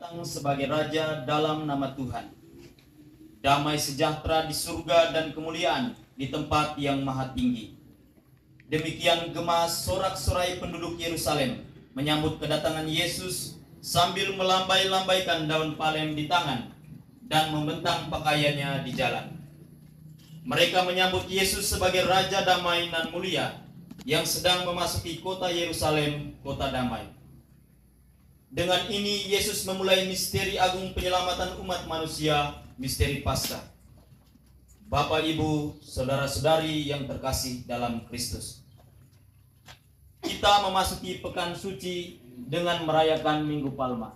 datang sebagai Raja dalam nama Tuhan. Damai sejahtera di surga dan kemuliaan di tempat yang maha tinggi. Demikian gemas sorak-sorai penduduk Yerusalem menyambut kedatangan Yesus sambil melambai-lambaikan daun palem di tangan dan membentang pakaiannya di jalan. Mereka menyambut Yesus sebagai Raja damai dan mulia yang sedang memasuki kota Yerusalem, kota damai. Dengan ini Yesus memulai misteri agung penyelamatan umat manusia, misteri Paskah. Bapak, Ibu, saudara-saudari yang terkasih dalam Kristus. Kita memasuki pekan suci dengan merayakan Minggu Palma.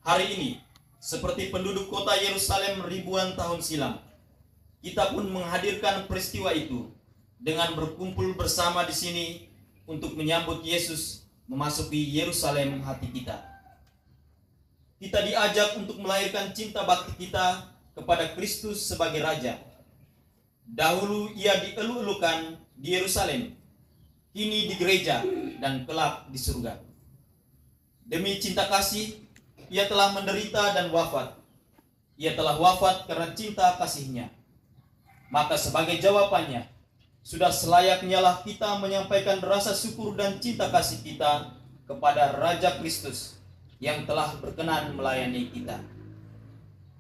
Hari ini, seperti penduduk kota Yerusalem ribuan tahun silam, kita pun menghadirkan peristiwa itu dengan berkumpul bersama di sini untuk menyambut Yesus memasuki Yerusalem hati kita. Kita diajak untuk melahirkan cinta bakti kita kepada Kristus sebagai Raja. Dahulu ia dielu-elukan di Yerusalem, kini di gereja, dan kelak di surga. Demi cinta kasih, ia telah menderita dan wafat. Ia telah wafat karena cinta kasihnya. Maka sebagai jawabannya, sudah selayaknya lah kita menyampaikan rasa syukur dan cinta kasih kita kepada Raja Kristus yang telah berkenan melayani kita.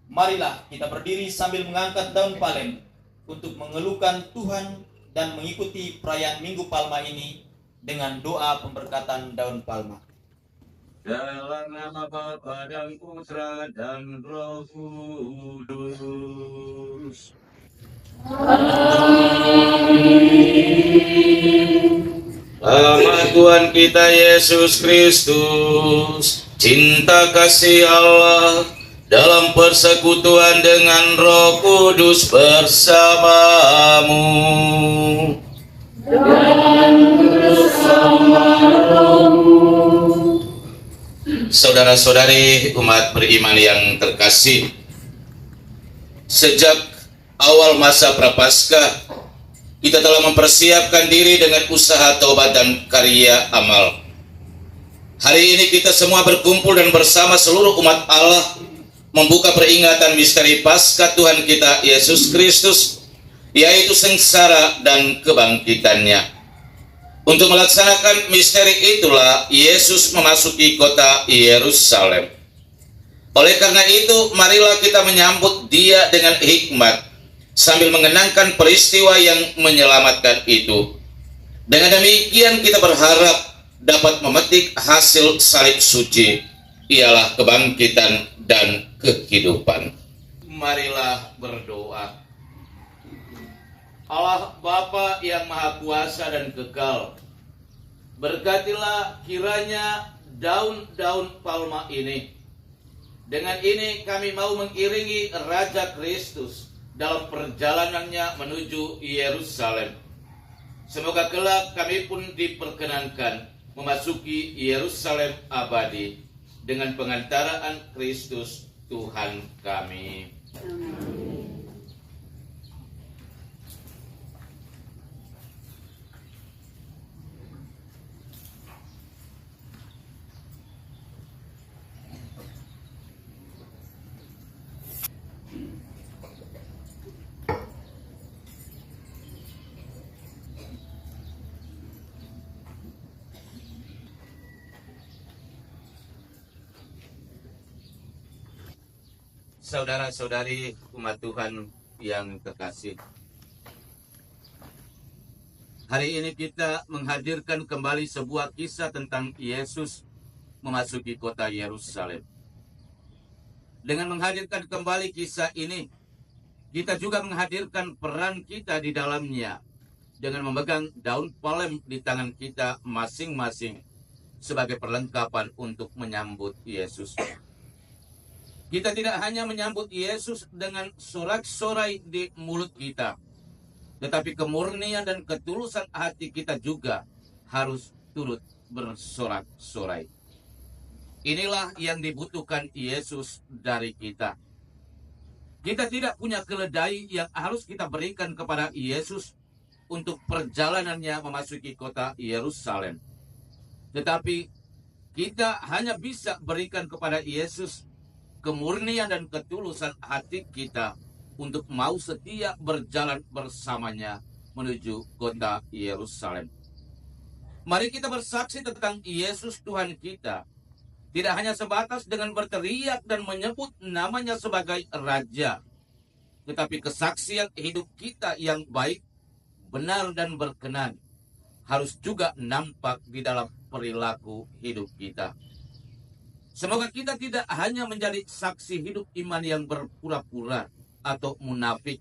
Marilah kita berdiri sambil mengangkat daun palem untuk mengeluhkan Tuhan dan mengikuti perayaan Minggu Palma ini dengan doa pemberkatan daun palma. Dalam nama Bapa dan Putra dan Roh Kudus. Amin. Tuhan kita Yesus Kristus, cinta kasih Allah dalam persekutuan dengan Roh Kudus bersamamu. Dan bersama rohmu. Saudara-saudari umat beriman yang terkasih, sejak awal masa Prapaskah, kita telah mempersiapkan diri dengan usaha taubat dan karya amal. Hari ini kita semua berkumpul dan bersama seluruh umat Allah membuka peringatan misteri Paskah Tuhan kita Yesus Kristus, yaitu sengsara dan kebangkitannya. Untuk melaksanakan misteri itulah Yesus memasuki kota Yerusalem. Oleh karena itu, marilah kita menyambut Dia dengan hikmat, sambil mengenangkan peristiwa yang menyelamatkan itu. Dengan demikian kita berharap dapat memetik hasil salib suci, ialah kebangkitan dan kehidupan. Marilah berdoa. Allah Bapa yang Maha Kuasa dan Kekal, berkatilah kiranya daun-daun palma ini. Dengan ini kami mau mengiringi Raja Kristus dalam perjalanannya menuju Yerusalem. Semoga kelak kami pun diperkenankan memasuki Yerusalem abadi dengan pengantaraan Kristus Tuhan kami. Amin. Saudara-saudari umat Tuhan yang terkasih, hari ini kita menghadirkan kembali sebuah kisah tentang Yesus memasuki kota Yerusalem. Dengan menghadirkan kembali kisah ini, kita juga menghadirkan peran kita di dalamnya dengan memegang daun palem di tangan kita masing-masing sebagai perlengkapan untuk menyambut Yesus. Kita tidak hanya menyambut Yesus dengan sorak-sorai di mulut kita, tetapi kemurnian dan ketulusan hati kita juga harus turut bersorak-sorai. Inilah yang dibutuhkan Yesus dari kita. Kita tidak punya keledai yang harus kita berikan kepada Yesus untuk perjalanannya memasuki kota Yerusalem. Tetapi Kita hanya bisa berikan kepada Yesus kemurnian dan ketulusan hati kita untuk mau setia berjalan bersamanya menuju kota Yerusalem. Mari kita bersaksi tentang Yesus Tuhan kita, tidak hanya sebatas dengan berteriak dan menyebut namanya sebagai Raja, tetapi kesaksian hidup kita yang baik, benar dan berkenan harus juga nampak di dalam perilaku hidup kita. Semoga kita tidak hanya menjadi saksi hidup iman yang berpura-pura atau munafik,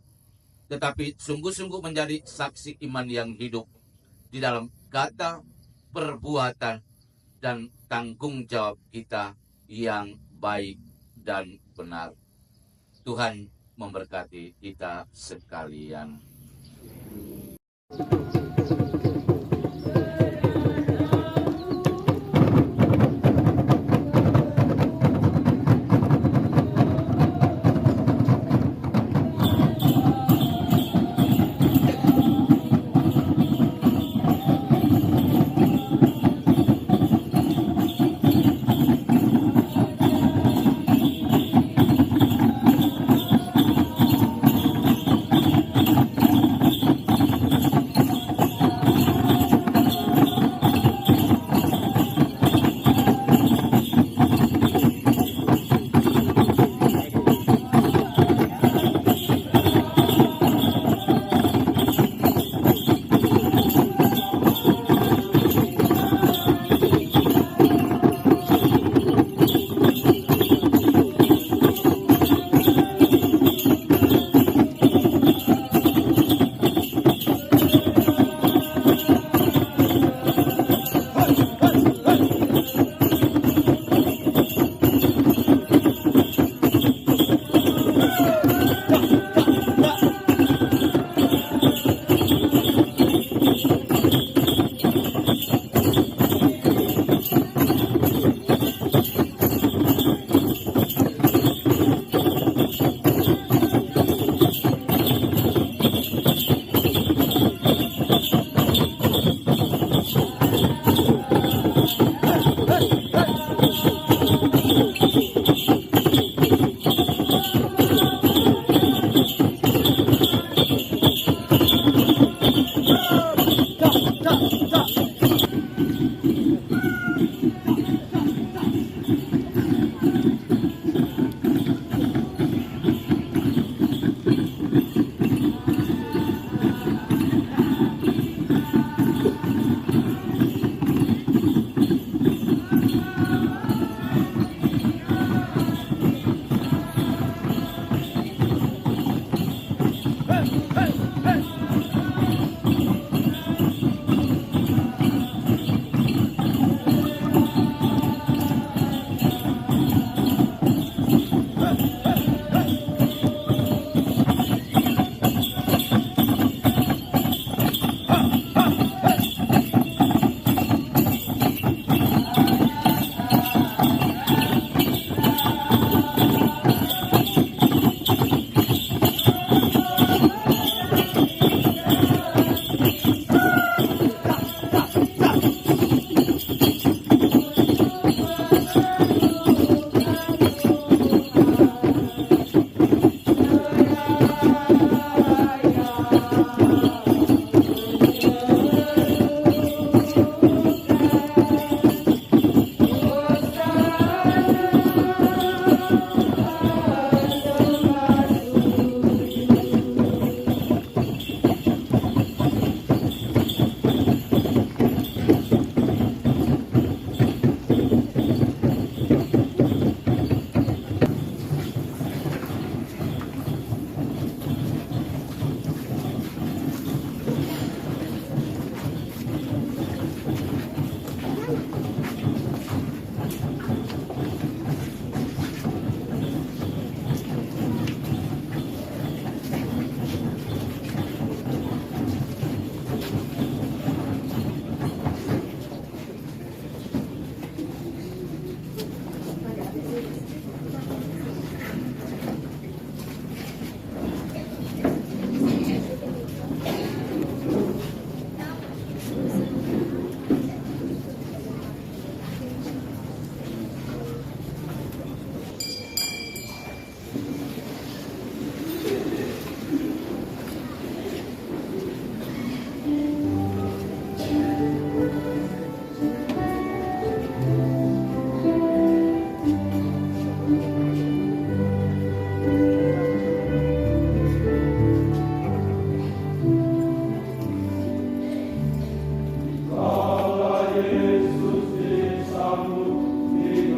tetapi sungguh-sungguh menjadi saksi iman yang hidup di dalam kata, perbuatan, dan tanggung jawab kita yang baik dan benar. Tuhan memberkati kita sekalian.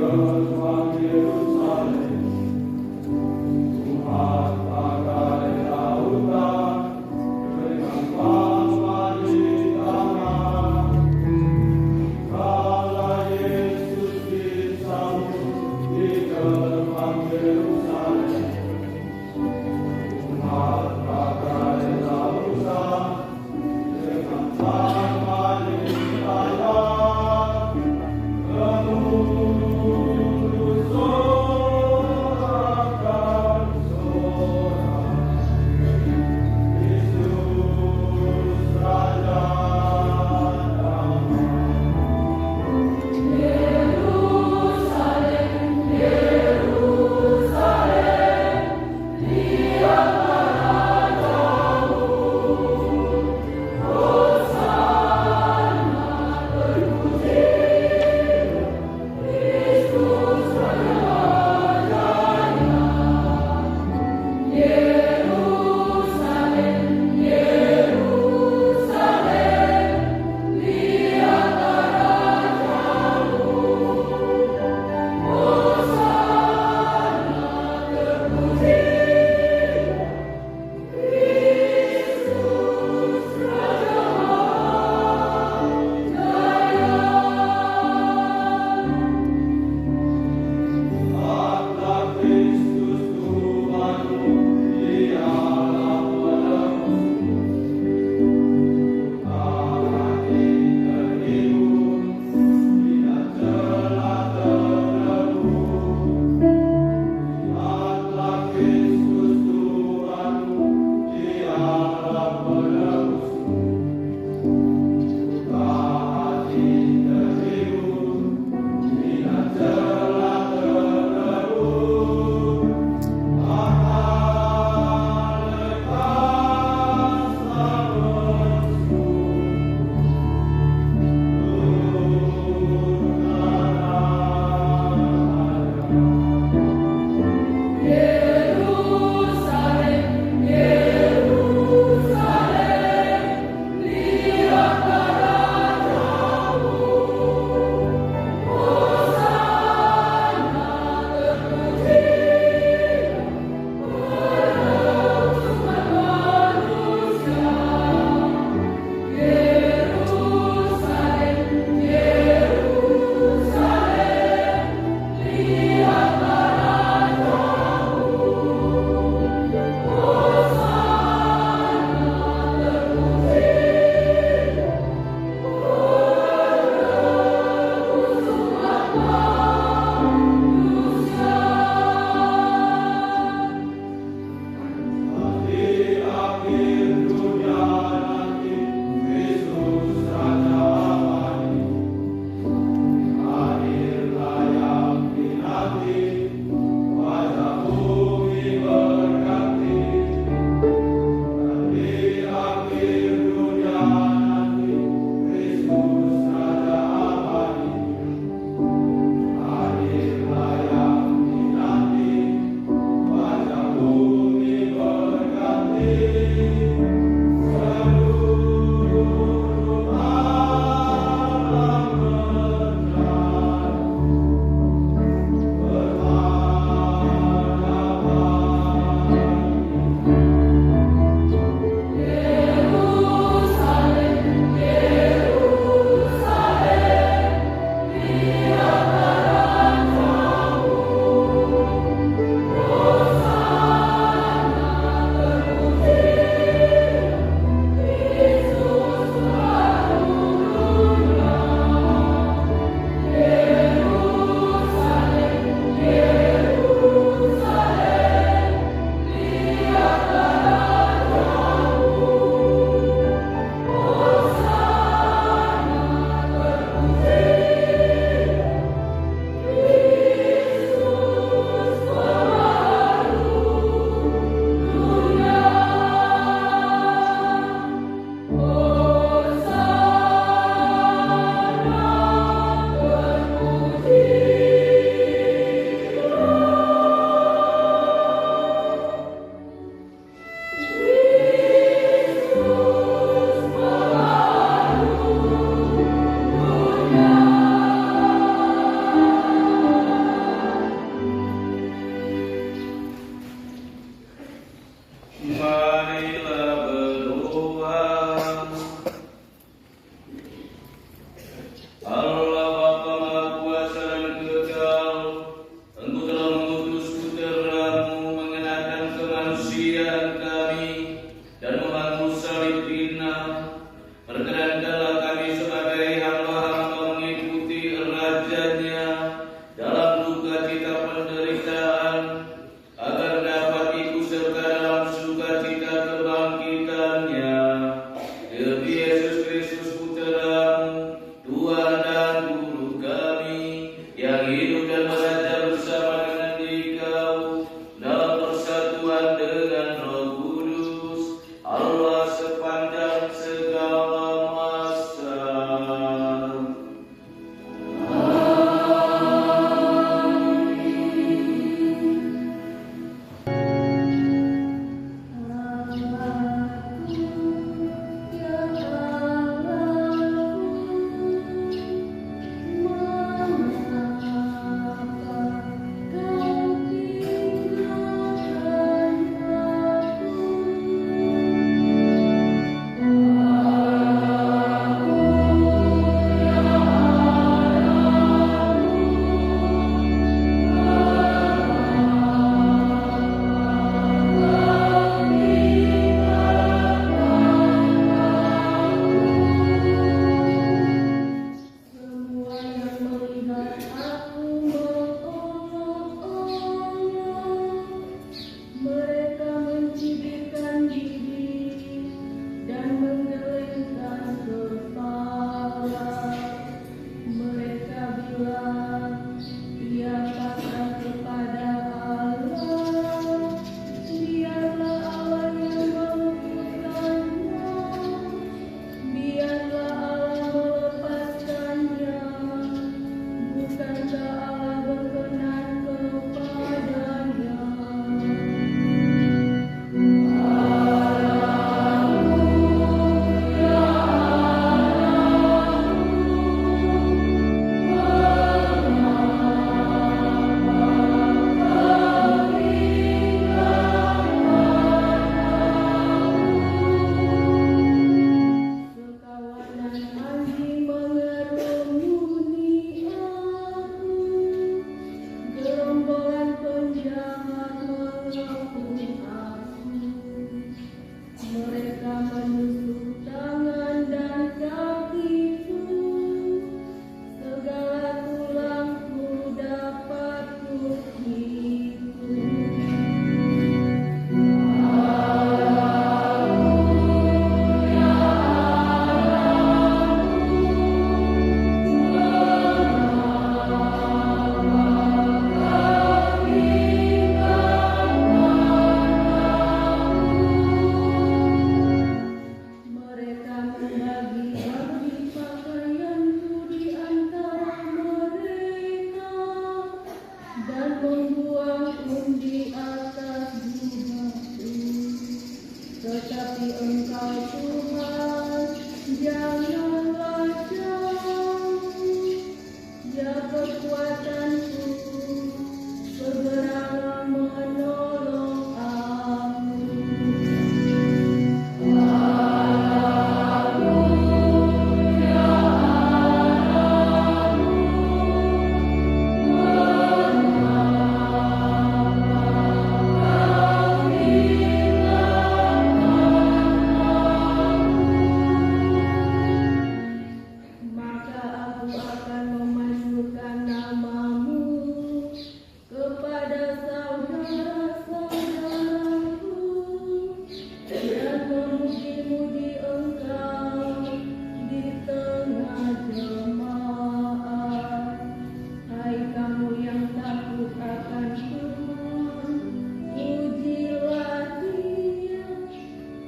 Yerusalem pun di atas bumi, tetapi Engkau Tuhan janganlah jauh. Ya kekuatanku, segeralah menolong aku. Maka aku akan memasyurkan namamu kepada saudara-saudaraku dan memuji-muji Engkau di tengah jemaat. Hai kamu yang takut akan Tuhan, pujilah Dia.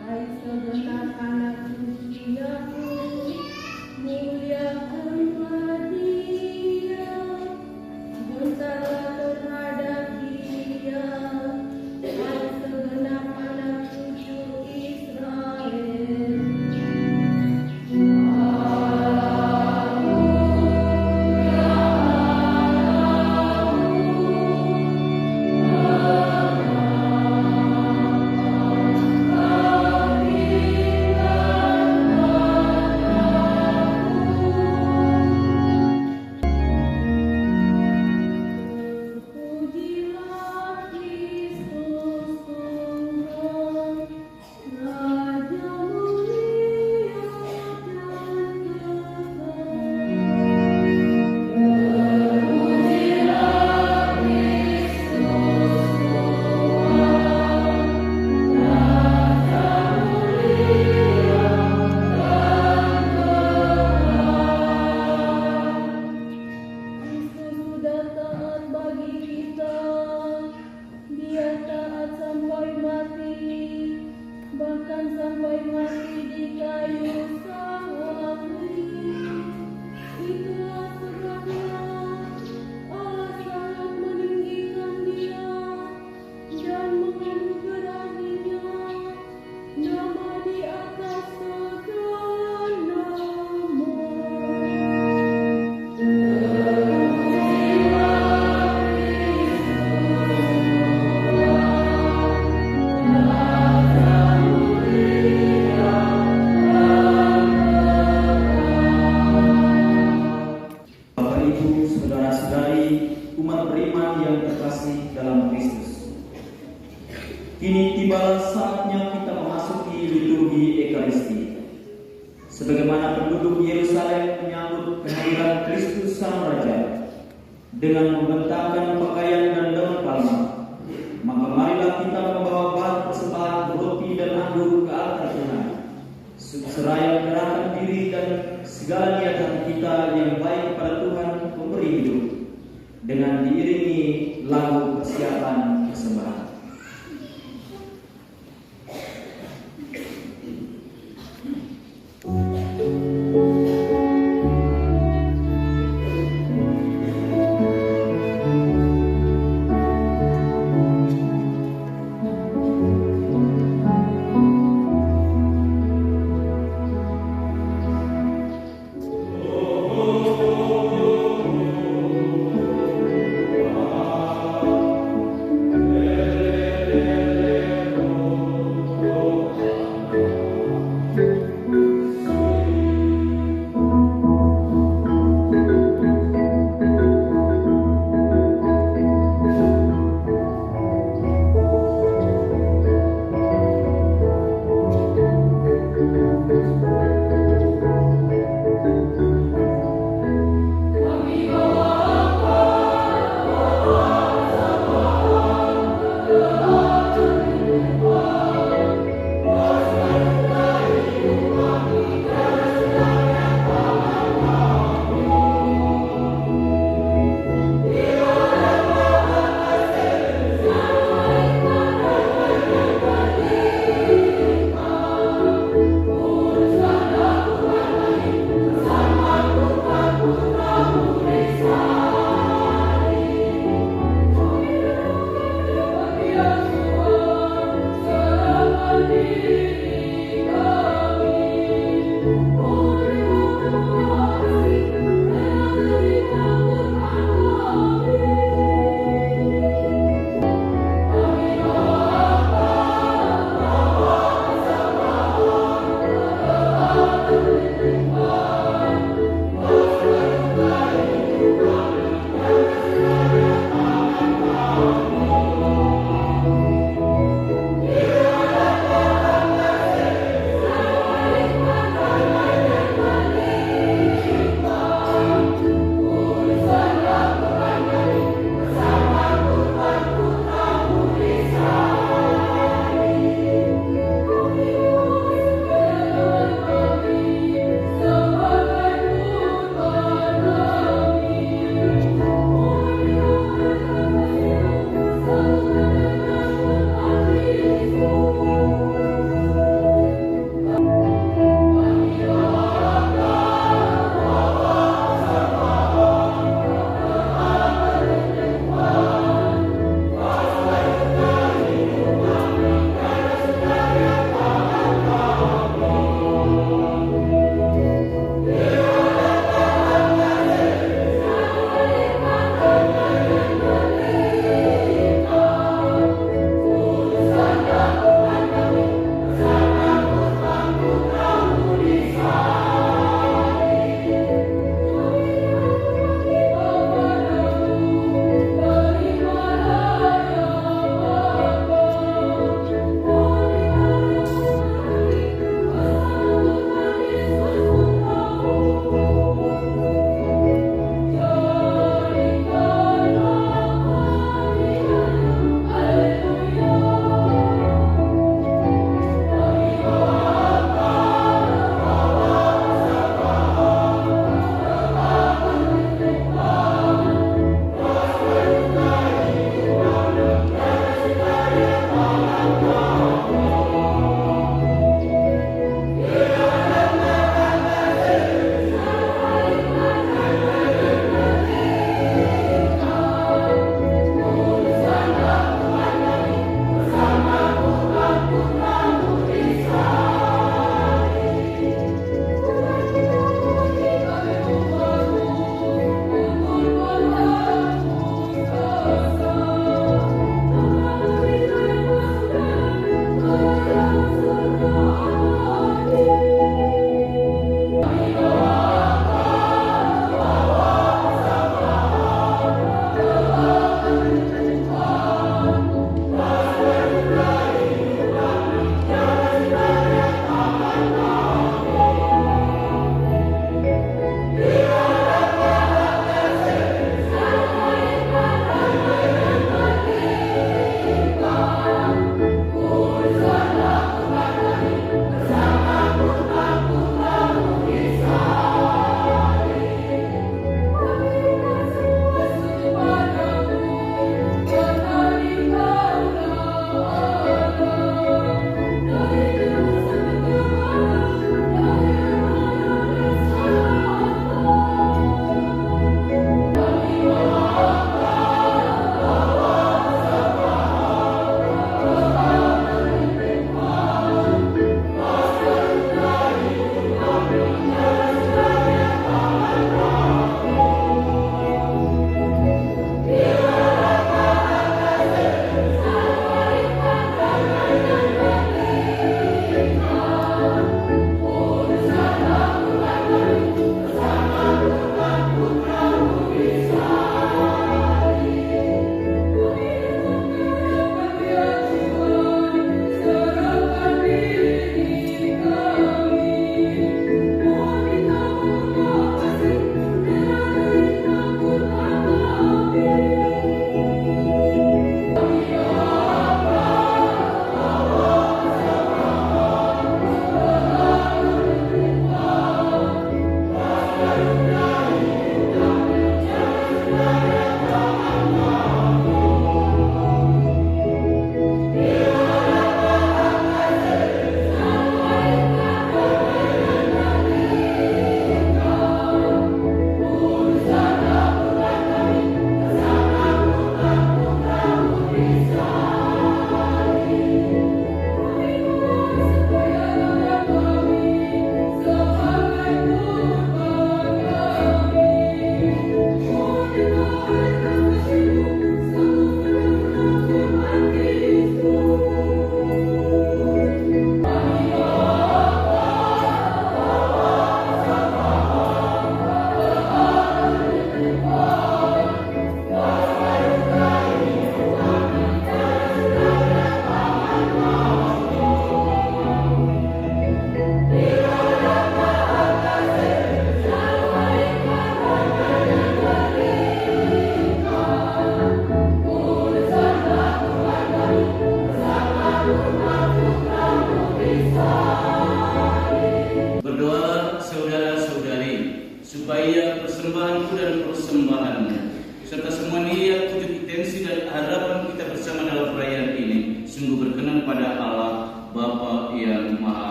Hai segenap anak cucu-Nya, muliakanlah Dia. Bentarlah terhadap Dia, hai segenap anak cucu Israel. Pujilah Kristus Tuhan, Raja mulia dan kekal. Pujilah Kristus Tuhan, Raja mulia dan kekal. Kristus sudah taat bagi kita, Dia taat sampai mati, bahkan sampai mati di kayu salib. Itulah sebabnya Allah sangat meninggikan Dia dan menganugerahinya nama di atas segala nama. Bapak Ibu, saudara-saudari, umat beriman yang terkasih dalam Kristus. Kini tibalah saatnya kita memasuki liturgi Ekaristi. Sebagaimana penduduk Yerusalem menyambut kehadiran Kristus Sang Raja dengan membentangkan pakaian dan daun palma, maka marilah kita membawa bahan persembahan roti dan anggur ke altar Tuhan, seraya menyerahkan diri dan segala niat hati kita yang baik kepada Tuhan pemberi hidup, dengan diiringi lagu persiapan persembahan.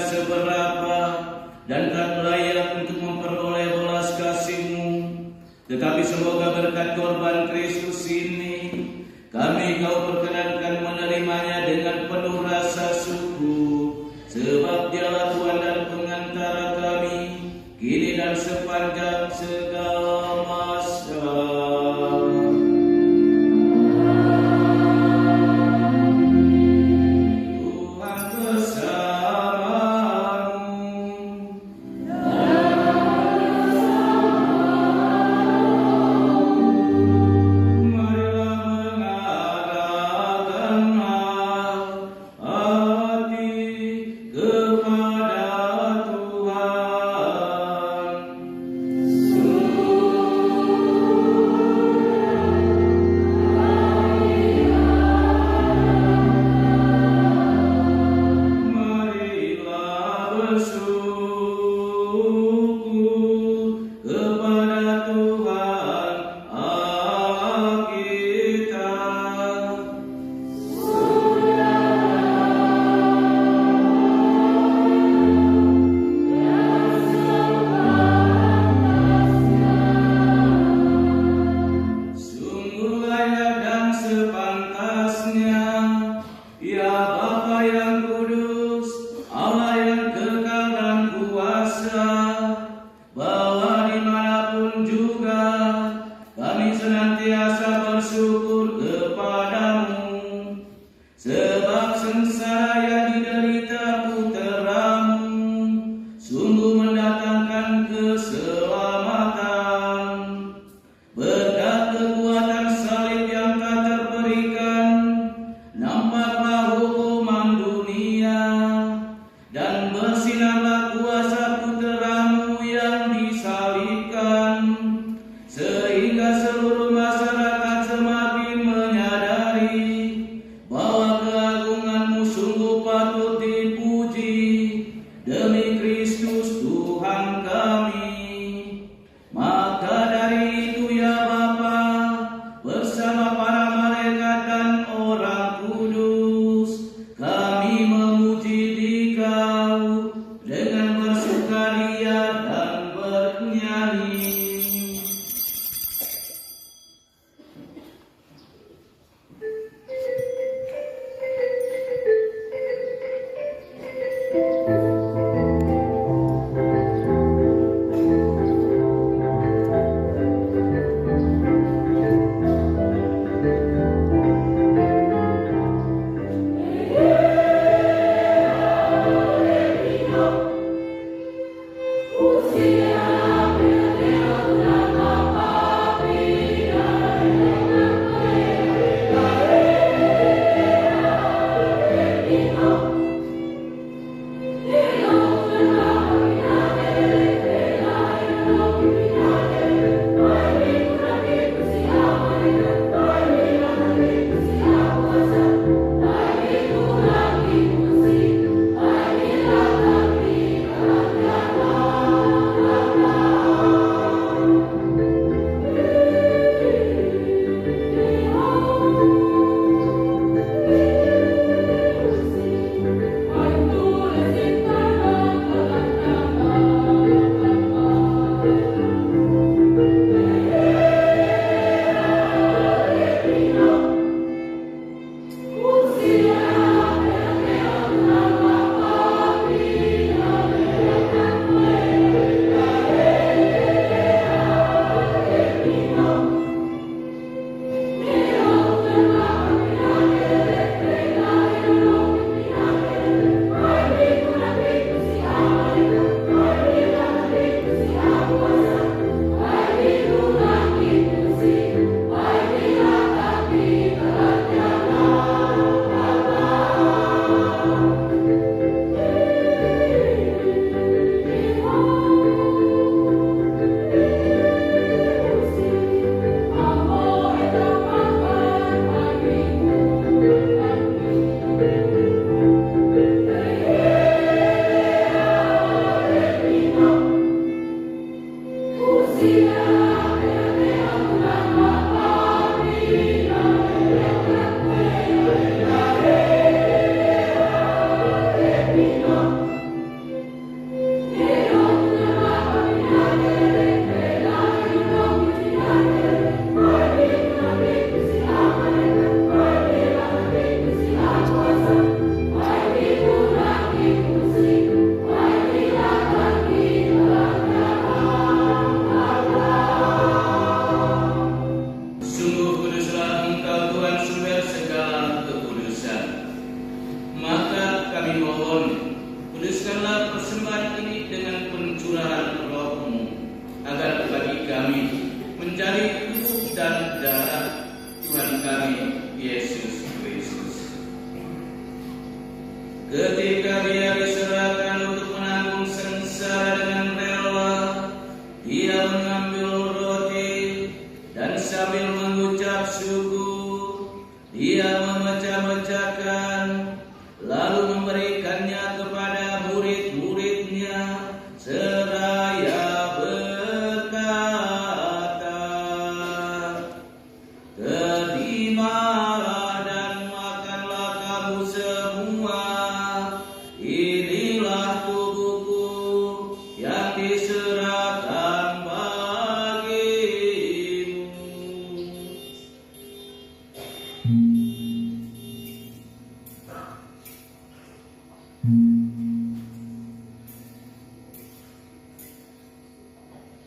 tidak seberapa dan tak layak untuk memperoleh belas kasih-Mu. Tetapi semoga berkat korban Kristus ini kami Kau perkenankan menerimanya dengan penuh rasa syukur, sebab Dialah Tuhan dan pengantara kami kini dan sepanjang segala masa. Tuhan bersamamu.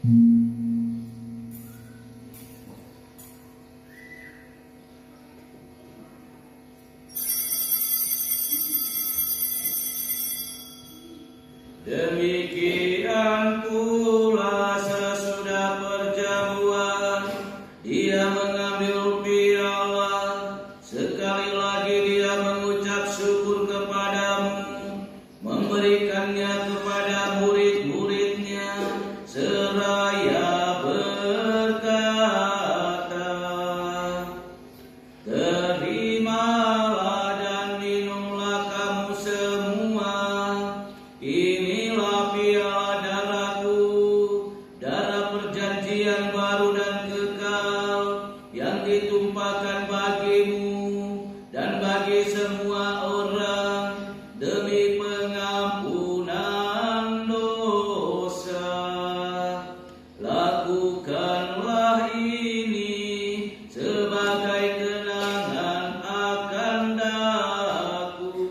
Demikian pula sesudah perjamuan, dia mengambil piala. Sekali lagi dia mengucap syukur kepadamu, memberikannya kepada murid-muridnya, seraya berkata, "Terimalah dan minumlah kamu semua. Inilah piala darahku, darah perjanjian baru dan kekal, yang ditumpahkan bagimu dan bagi semua orang demi pengampunan dosa. Lakukanlah ini sebagai kenangan akan aku."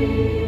Amen.